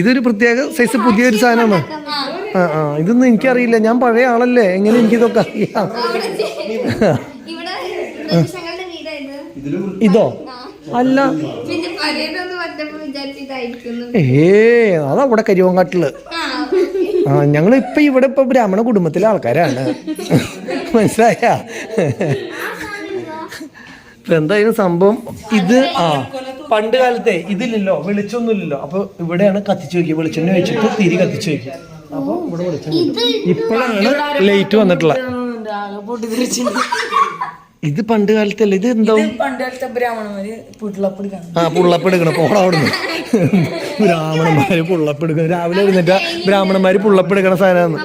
ഇതൊരു പ്രത്യേക സൈസ് പുതിയൊരു സാധനമാണ്. ഇതൊന്നും എനിക്കറിയില്ല. ഞാൻ പഴയ ആളല്ലേ, എങ്ങനെ എനിക്കിതൊക്കെ അറിയാം? ഇതോ? അല്ല, അതവിടെ കരിവങ്കാട്ടില്. ഞങ്ങളിപ്പോ ഇവിടെ ഇപ്പൊ ബ്രാഹ്മണ കുടുംബത്തിലെ ആൾക്കാരാണ്. മനസ്സിലായ? എന്തായാലും സംഭവം ഇത് പണ്ട് കാലത്തെ ഇതില്ലല്ലോ, വെളിച്ചൊന്നുമില്ലല്ലോ. അപ്പൊ ഇവിടെയാണ് കത്തിച്ചു വെക്കുക. വെളിച്ചെണ്ണ വെച്ചിട്ട് തിരി കത്തിച്ചു വെക്കുക. അപ്പൊ ഇവിടെ വെളിച്ചെണ്ണ. ഇപ്പോഴാണ് ലൈറ്റ് വന്നിട്ടുള്ള. ഇത് പണ്ട് കാലത്തല്ലേ? ഇത് എന്താവും? പുള്ളപ്പെടുക്കണം. പോണ അവിടുന്ന് ബ്രാഹ്മണന്മാര് പുള്ളപ്പെടുക്കണം. രാവിലെ എഴുന്നേറ്റ ബ്രാഹ്മണന്മാര് പുള്ളപ്പെടുക്കണ സാധനമാണ്.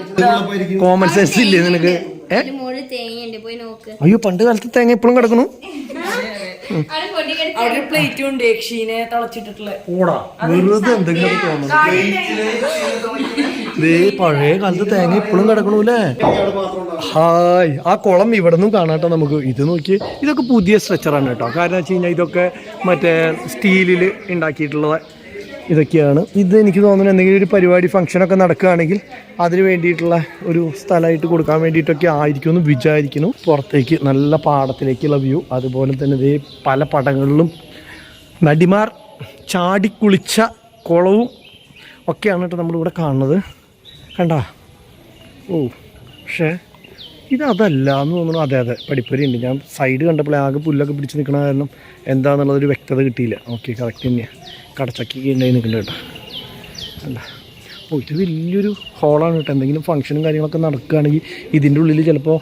കോമൺ സെൻസ് ഇല്ലേ നിനക്ക്? അയ്യോ, പണ്ട് കാലത്ത് തേങ്ങ ഇപ്പോഴും കിടക്കണു. അവിടെ പ്ലേറ്റ് ഉണ്ട് യക്ഷീനെ തിളച്ചിട്ടിട്ടുള്ള. ഓടാ വെറുതെ എന്തെങ്കിലും തോന്നുന്നു. പഴയ കാലത്ത് തേങ്ങ ഇപ്പോഴും കിടക്കണൂല്ലേ. ഹായ്, ആ കുളം ഇവിടെ നിന്നും കാണാട്ടോ നമുക്ക്. ഇത് നോക്കി, ഇതൊക്കെ പുതിയ സ്ട്രെച്ചറാണ് കേട്ടോ. കാരണം വെച്ച് കഴിഞ്ഞാൽ ഇതൊക്കെ മറ്റേ സ്റ്റീലിൽ ഉണ്ടാക്കിയിട്ടുള്ള ഇതൊക്കെയാണ്. ഇത് എനിക്ക് തോന്നുന്നു എന്തെങ്കിലും ഒരു പരിപാടി ഫംഗ്ഷനൊക്കെ നടക്കുകയാണെങ്കിൽ അതിന് വേണ്ടിയിട്ടുള്ള ഒരു സ്ഥലമായിട്ട് കൊടുക്കാൻ വേണ്ടിയിട്ടൊക്കെ ആയിരിക്കും എന്ന് വിചാരിക്കുന്നു. പുറത്തേക്ക് നല്ല പാടത്തിലേക്കുള്ള വ്യൂ, അതുപോലെ തന്നെ ഇതേ പല പടങ്ങളിലും നടിമാർ ചാടിക്കുളിച്ച കുളവും ഒക്കെയാണ് കേട്ടോ നമ്മളിവിടെ കാണുന്നത്. കണ്ടാ? ഓ, പക്ഷേ ഇതല്ല എന്ന് തോന്നുന്നു. അതെ പടിപ്പുരയുണ്ട്. ഞാൻ സൈഡ് കണ്ടപ്പോൾ ആകെ പുല്ലൊക്കെ പിടിച്ച് നിൽക്കണ കാരണം എന്താണെന്നുള്ളതൊരു വ്യക്തത കിട്ടിയില്ല. ഓക്കെ, കറക്റ്റ് തന്നെയാണ്. കടച്ചക്കി ഉണ്ടായി നിൽക്കുന്നുണ്ട് കേട്ടോ. അല്ല, ഓ, ഇത് വലിയൊരു ഹോളാണ് കേട്ടോ. എന്തെങ്കിലും ഫംഗ്ഷനും കാര്യങ്ങളൊക്കെ നടക്കുകയാണെങ്കിൽ ഇതിൻ്റെ ഉള്ളിൽ ചിലപ്പോൾ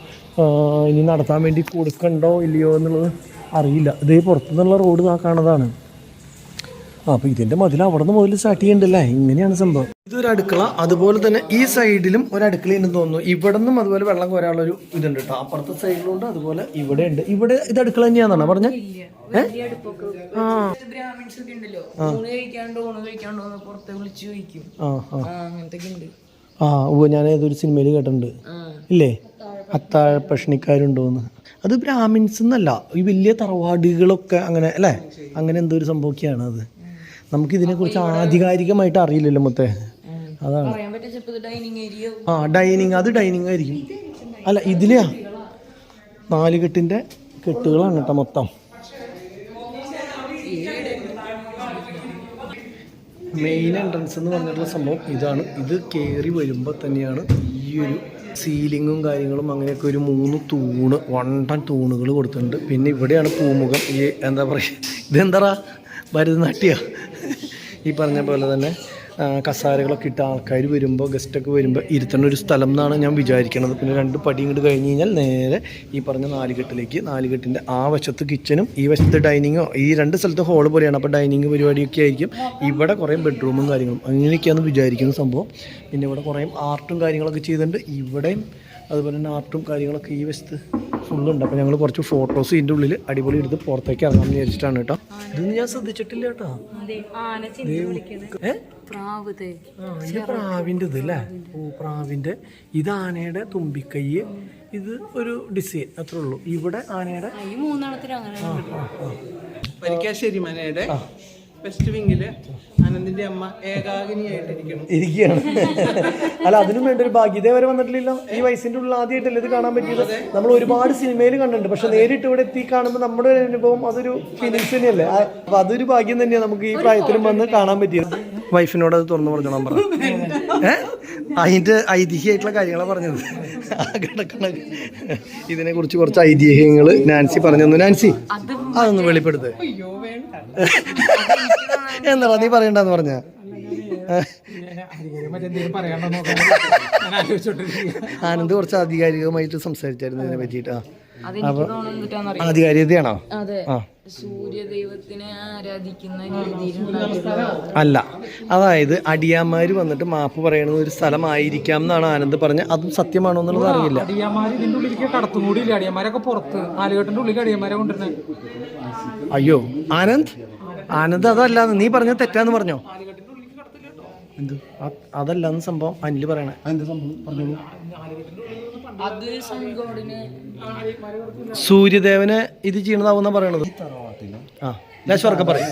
ഇനി നടത്താൻ വേണ്ടി കൊടുക്കണ്ടോ ഇല്ലയോ എന്നുള്ളത് അറിയില്ല. ഇതേ പുറത്തുനിന്നുള്ള റോഡ് കാണുന്നതാണ്. അപ്പോൾ ഇതിൻ്റെ മതിൽ അവിടെ നിന്ന് മുതൽ സ്റ്റാർട്ട് ചെയ്യണ്ടല്ലേ. ഇങ്ങനെയാണ് സംഭവം. ഇതൊരു അടുക്കള, അതുപോലെ തന്നെ ഈ സൈഡിലും ഒരു അടുക്കളയെന്ന് തോന്നുന്നു. ഇവിടെ നിന്നും അതുപോലെ വെള്ളം കോരാനുള്ളൊരു ഇതുണ്ട് കേട്ടോ. അപ്പുറത്തെ സൈഡിലുണ്ട്, അതുപോലെ ഇവിടെ ഉണ്ട്. ഇവിടെ ഇത് അടുക്കള തന്നെയാണെന്നാണ് പറഞ്ഞത്. ഞാൻ ഏതൊരു സിനിമയിൽ കേട്ടിട്ടുണ്ട് ഇല്ലേ, അത്താഴ പ്രശ്നിക്കാരുണ്ടോന്ന്. അത് ബ്രാഹ്മിൻസ് എന്നല്ല, ഈ വലിയ തറവാടുകളൊക്കെ അങ്ങനെ അല്ലേ, അങ്ങനെ എന്തോ ഒരു സംഭവമൊക്കെയാണ് അത്. നമുക്കിതിനെക്കുറിച്ച് ആധികാരികമായിട്ട് അറിയില്ലല്ലോ മൊത്തം. അതാണ് ഡൈനിങ്, അത് ഡൈനിങ് ആയിരിക്കും. അല്ല, ഇതിലെയാ 4 കെട്ടിൻ്റെ കെട്ടുകളാണ് കേട്ടോ മൊത്തം. മെയിൻ എൻട്രൻസ് എന്ന് പറഞ്ഞിട്ടുള്ള സംഭവം ഇതാണ്. ഇത് കയറി വരുമ്പോൾ തന്നെയാണ് ഈ ഒരു സീലിങ്ങും കാര്യങ്ങളും അങ്ങനെയൊക്കെ ഒരു 3 തൂണ്, വണ്ടൻ തൂണുകൾ കൊടുത്തിട്ടുണ്ട്. പിന്നെ ഇവിടെയാണ് പൂമുഖം. ഈ എന്താ പറയുക, ഇതെന്താ ഭരതനാട്യ ഈ പറഞ്ഞ പോലെ തന്നെ കസാരകളൊക്കെ ഇട്ട് ആൾക്കാർ വരുമ്പോൾ, ഗസ്റ്റൊക്കെ വരുമ്പോൾ ഇരുത്തേണ്ട ഒരു സ്ഥലം എന്നാണ് ഞാൻ വിചാരിക്കുന്നത്. പിന്നെ 2 പടി ഇങ്ങോട്ട് കഴിഞ്ഞ് കഴിഞ്ഞാൽ നേരെ ഈ പറഞ്ഞ 4 കെട്ടിലേക്ക്, 4 കെട്ടിൻ്റെ ആ വശത്ത് കിച്ചനും ഈ വശത്ത് ഡൈനിങ്ങോ, ഈ 2 സ്ഥലത്ത് ഹോള് പോലെയാണ്. അപ്പോൾ ഡൈനിങ് പരിപാടിയൊക്കെ ആയിരിക്കും. ഇവിടെ കുറേ ബെഡ്റൂമും കാര്യങ്ങളും അങ്ങനെയൊക്കെയാണ് വിചാരിക്കുന്ന സംഭവം. പിന്നെ ഇവിടെ കുറേ ആർട്ടും കാര്യങ്ങളൊക്കെ ചെയ്തിട്ടുണ്ട്. ഇവിടെയും അതുപോലെ തന്നെ ആർട്ടും കാര്യങ്ങളൊക്കെ ഈ വശത്ത് ഫുള്ളുണ്ട്. അപ്പോൾ ഞങ്ങൾ കുറച്ച് ഫോട്ടോസ് ഇതിൻ്റെ ഉള്ളിൽ അടിപൊളി എടുത്ത് പുറത്തേക്ക് ഇറങ്ങാമെന്ന് വിചാരിച്ചിട്ടാണ് കേട്ടോ. ഇതൊന്നും ഞാൻ ശ്രദ്ധിച്ചിട്ടില്ല കേട്ടോ. ഇത് പ്രാവിൻ്റെ ഇത് അല്ലേ? ഓ, പ്രാവിൻ്റെ. ഇത് ആനയുടെ തുമ്പിക്കൈ, ഇത് ഒരു ഡിസൈൻ, അത്രേ ഉള്ളൂ. ഇവിടെ ആനയുടെ പരിക്കാശ്ശേരി മനയുടെ വെസ്റ്റ് വിങ്ങില് ആനന്ദിന്റെ അമ്മ ഏകാഗിനിയായിട്ടിരിക്കുകയാണ്. അല്ല, അതിനും വേണ്ട ഒരു ഭാഗ്യം. ഇതേവരെ വന്നിട്ടില്ലല്ലോ. ഈ വയസ്സിന്റെ ഉള്ളിൽ ആദ്യമായിട്ടല്ലേ ഇത് കാണാൻ പറ്റിയത്. നമ്മൾ ഒരുപാട് സിനിമയിൽ കണ്ടിട്ടുണ്ട്, പക്ഷെ നേരിട്ട് ഇവിടെ എത്തി കാണുമ്പോൾ നമ്മുടെ അനുഭവം അതൊരു ഫീലിങ്സ് തന്നെയല്ലേ. അപ്പൊ അതൊരു ഭാഗ്യം തന്നെയാണ് നമുക്ക് ഈ പ്രായത്തിലും വന്ന് കാണാൻ പറ്റിയത്. വൈഫിനോട് അത് തുറന്നു പറഞ്ഞു നമ്പർ. അതിന്റെ ഐതിഹ്യമായിട്ടുള്ള കാര്യങ്ങളാണ് പറഞ്ഞത്. കിടക്കണ ഇതിനെ കുറിച്ച് കുറച്ച് ഐതിഹ്യങ്ങൾ നാൻസി പറഞ്ഞു തന്നു. നാൻസി, അതൊന്ന് വെളിപ്പെടുത്ത്. എന്താ നീ പറയണ്ടെന്ന് പറഞ്ഞ ആനന്ദ് കുറച്ച് ആധികാരികമായിട്ട് സംസാരിച്ചായിരുന്നു ഇതിനെ പറ്റിയിട്ട്. ആധികാരികതയാണോ? സൂര്യദൈവത്തിനെ ആരാധിക്കുന്ന അല്ല, അതായത് അടിയാന്മാര് വന്നിട്ട് മാപ്പ് പറയണ ഒരു സ്ഥലമായിരിക്കാം എന്നാണ് ആനന്ദ് പറഞ്ഞത്. അതും സത്യമാണോ എന്നുള്ളത് അറിയില്ല. അയ്യോ ആനന്ദ് അതല്ലാന്ന് നീ പറഞ്ഞ തെറ്റാന്ന് പറഞ്ഞോ? എന്ത് അതല്ലാന്ന് സംഭവം അനില് പറയണേ. സൂര്യദേവനെ ഇത് ചെയ്യണതാവുന്ന പറയണത്. ലേശം പറയും.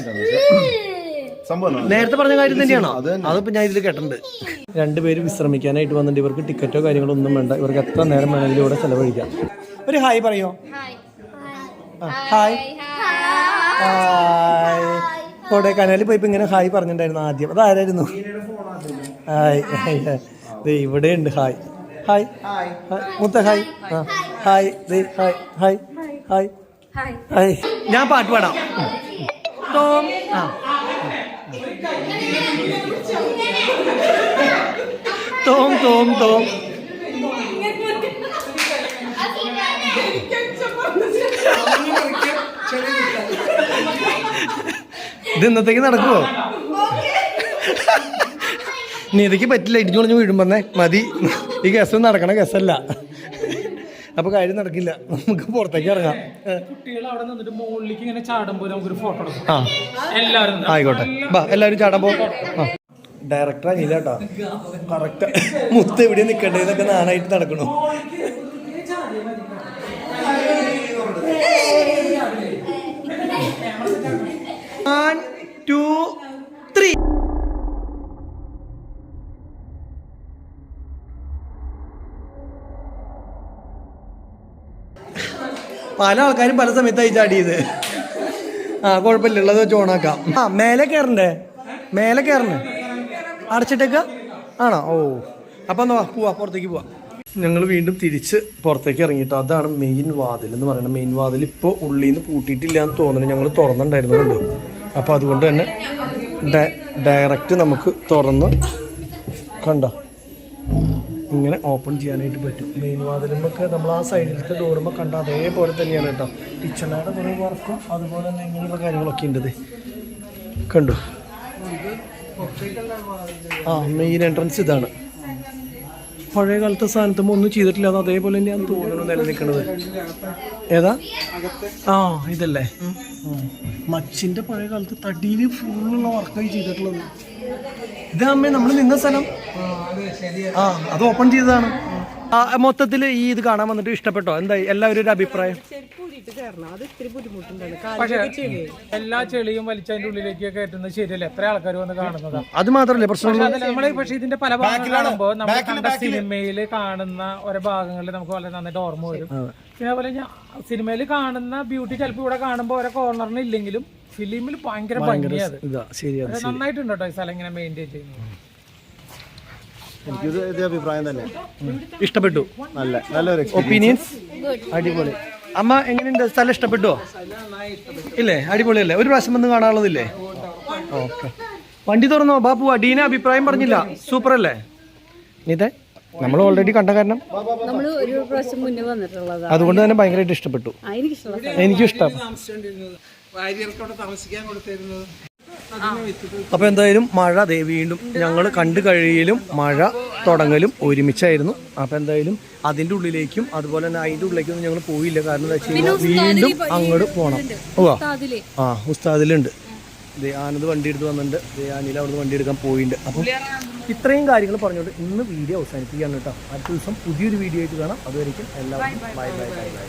നേരത്തെ പറഞ്ഞ കാര്യം തന്നെയാണോ? അതിപ്പോ ഞാൻ ഇതിൽ കേട്ടിട്ടുണ്ട്. 2 പേര് വിശ്രമിക്കാനായിട്ട് വന്നിട്ട് ഇവർക്ക് ടിക്കറ്റോ കാര്യങ്ങളോ ഒന്നും വേണ്ട. ഇവർക്ക് എത്ര നേരം വേണമെങ്കിലും ഇവിടെ ചെലവഴിക്കാം. ഒരു ഹായ് പറയോ? ഹായ്. കൊടൈക്കനാലിൽ പോയിപ്പോ ഇങ്ങനെ ഹായ് പറഞ്ഞിട്ടുണ്ടായിരുന്നു ആദ്യം. അതാരായിരുന്നു? ഹായ്. ഇവിടെ ഉണ്ട് ഹായ്. ഹായ് മുത്ത hi. Hi hi hi hi hi. ഞാൻ പാട്ട് പാടാം. Tom Tom Tom Tom. ഇത് ഇന്നത്തേക്ക് നടക്കുമോ? നീ ഇതൊക്കെ പറ്റില്ല. ഇടിഞ്ഞു പൊളിഞ്ഞ് വീഴുമ്പന്നേ മതി. ഈ ഗസം നടക്കണ ഗസല്ല. അപ്പോൾ കാര്യം നടക്കില്ല, നമുക്ക് പുറത്തേക്ക് ഇറങ്ങാം. കുട്ടികൾ അവിടെ നിന്നിട്ട് മുകളിലേക്ക് ഇങ്ങനെ ചാടുമ്പോൾ നമുക്കൊരു ഫോട്ടോ എടുക്കാം. ആ എല്ലാവരും ആയിക്കോട്ടെ, ബാ എല്ലാവരും ചാടാൻ പോകും. ആ ഡയറക്ടർ അനില കേട്ടോ, കറക്റ്റ് മുത്ത് എവിടെ നിൽക്കണ്ടേന്നൊക്കെ നാനായിട്ട് നടക്കണു. One, two, three. പല ആൾക്കാരും പല സമയത്തായി ചാടിയത്. ആ കുഴപ്പമില്ല, ഉള്ളത് വെച്ച് ഓണാക്കാം. ആ മേലെ കയറണ്ടേ, മേലെ കയറണ്ടേ, അടച്ചിട്ടേക്ക ആണോ? ഓ അപ്പം എന്നാ പോവാ, പുറത്തേക്ക് പോവാം. ഞങ്ങൾ വീണ്ടും തിരിച്ച് പുറത്തേക്ക് ഇറങ്ങിയിട്ട് അതാണ് മെയിൻ വാതിൽ എന്ന് പറയുന്നത്. മെയിൻ വാതിൽ ഇപ്പോൾ ഉള്ളിൽ നിന്ന് പൂട്ടിയിട്ടില്ല എന്ന് തോന്നുന്നു, ഞങ്ങൾ തുറന്നിട്ടുണ്ടായിരുന്നുള്ളൂ. അപ്പോൾ അതുകൊണ്ട് തന്നെ ഡയറക്റ്റ് നമുക്ക് തുറന്ന് കണ്ടോ ഇങ്ങനെ ഓപ്പൺ ചെയ്യാനായിട്ട് പറ്റും. മെയിൻ വാതിലുമൊക്കെ നമ്മൾ ആ സൈഡിലത്തെ ഡോറുമ്പോൾ കണ്ട അതേപോലെ തന്നെയാണ് കേട്ടോ. കിച്ചണയുടെ കുറേ വർക്കും അതുപോലെ തന്നെ ഇങ്ങനെയുള്ള കാര്യങ്ങളൊക്കെ ഉണ്ട്. കണ്ടു. ആ മെയിൻ എൻട്രൻസ് ഇതാണ്. പഴയ കാലത്തെ സ്ഥാനത്തുമ്പോൾ ഒന്നും ചെയ്തിട്ടില്ല, അത് അതേപോലെ തന്നെയാണ് തോന്നുന്നു നിലനിൽക്കുന്നത്. ഏതാ? ആ ഇതല്ലേ മച്ചിൻ്റെ പഴയ കാലത്ത് തടിയിൽ ഫുള്ളുള്ള വർക്കായി ചെയ്തിട്ടുള്ളത്. ഇതാകുമ്പോ നമ്മൾ നിന്ന സ്ഥലം. ആ അത് ഓപ്പൺ ചെയ്തതാണ്. മൊത്തത്തിൽ ഈ ഇത് കാണാൻ വന്നിട്ട് ഇഷ്ടപ്പെട്ടോ? എന്തായി എല്ലാവരും ഒരു അഭിപ്രായം? പക്ഷേ എല്ലാ ചെളിയും വലിച്ചതിന്റെ ഉള്ളിലേക്ക് കയറ്റുന്നത് ശരിയല്ല. എത്ര ആൾക്കാർ വന്ന് കാണുന്നതാണ്. അത് മാത്രമല്ലേ പ്രശ്നം. പക്ഷെ ഇതിന്റെ പല ഭാഗങ്ങൾ കാണുമ്പോൾ നമ്മൾ കണ്ട സിനിമയിൽ കാണുന്ന ഓരോ ഭാഗങ്ങളിൽ നമുക്ക് വളരെ നന്നായിട്ട് ഓർമ്മ വരും. പിന്നെ അതുപോലെ സിനിമയിൽ കാണുന്ന ബ്യൂട്ടി ചിലപ്പോൾ ഇവിടെ കാണുമ്പോൾ ഓരോ കോർണറിന് ഇല്ലെങ്കിലും ഫിലിമിൽ ഭയങ്കര ഭംഗിയാണ്. നന്നായിട്ടുണ്ട് കേട്ടോ ഈ സ്ഥലം ഇങ്ങനെ മെയിൻറ്റെയിൻ ചെയ്യുന്നത്. എനിക്കിത് ഇതേ അഭിപ്രായം തന്നെ, ഇഷ്ടപ്പെട്ടു. നല്ലൊരു ഒപ്പീനിയൻസ്. അടിപൊളി. അമ്മ എങ്ങനെയുണ്ട്? സ്ഥലം ഇഷ്ടപ്പെട്ടോ? ഇല്ലേ? അടിപൊളിയല്ലേ? ഒരു പ്രാവശ്യം വന്ന് കാണാനുള്ളതില്ലേ? ഓക്കെ. വണ്ടി തുറന്നോ? ബാപ്പു അടീന അഭിപ്രായം പറഞ്ഞില്ല. സൂപ്പർ അല്ലേ? ഇതേ നമ്മൾ ഓൾറെഡി കണ്ട കാരണം അതുകൊണ്ട് തന്നെ ഭയങ്കരമായിട്ട് ഇഷ്ടപ്പെട്ടു. എനിക്കും ഇഷ്ടം. അപ്പോൾ എന്തായാലും മഴ ദേ വീണ്ടും ഞങ്ങൾ കണ്ടു കഴിയലും മഴ തുടങ്ങലും ഒരുമിച്ചായിരുന്നു. അപ്പോൾ എന്തായാലും അതിൻ്റെ ഉള്ളിലേക്കും അതുപോലെ തന്നെ അതിൻ്റെ ഉള്ളിലേക്കൊന്നും ഞങ്ങൾ പോയില്ല. കാരണം എന്താ വെച്ച് കഴിഞ്ഞാൽ വീണ്ടും അങ്ങോട്ട് പോകണം. ആ ഉസ്താദിലുണ്ട്. ആനന്ദ് വണ്ടി എടുത്ത് വന്നിട്ടുണ്ട്. അനിൽ അവിടുന്ന് വണ്ടി എടുക്കാൻ പോയിട്ടുണ്ട്. അപ്പം ഇത്രയും കാര്യങ്ങൾ പറഞ്ഞുകൊണ്ട് ഇന്ന് വീഡിയോ അവസാനിപ്പിക്കുകയാണ് കേട്ടോ. അടുത്ത ദിവസം പുതിയൊരു വീഡിയോ ആയിട്ട് കാണാം. അതുവരെയ്ക്കും എല്ലാവർക്കും ബൈ ബൈ ബൈ ബൈ.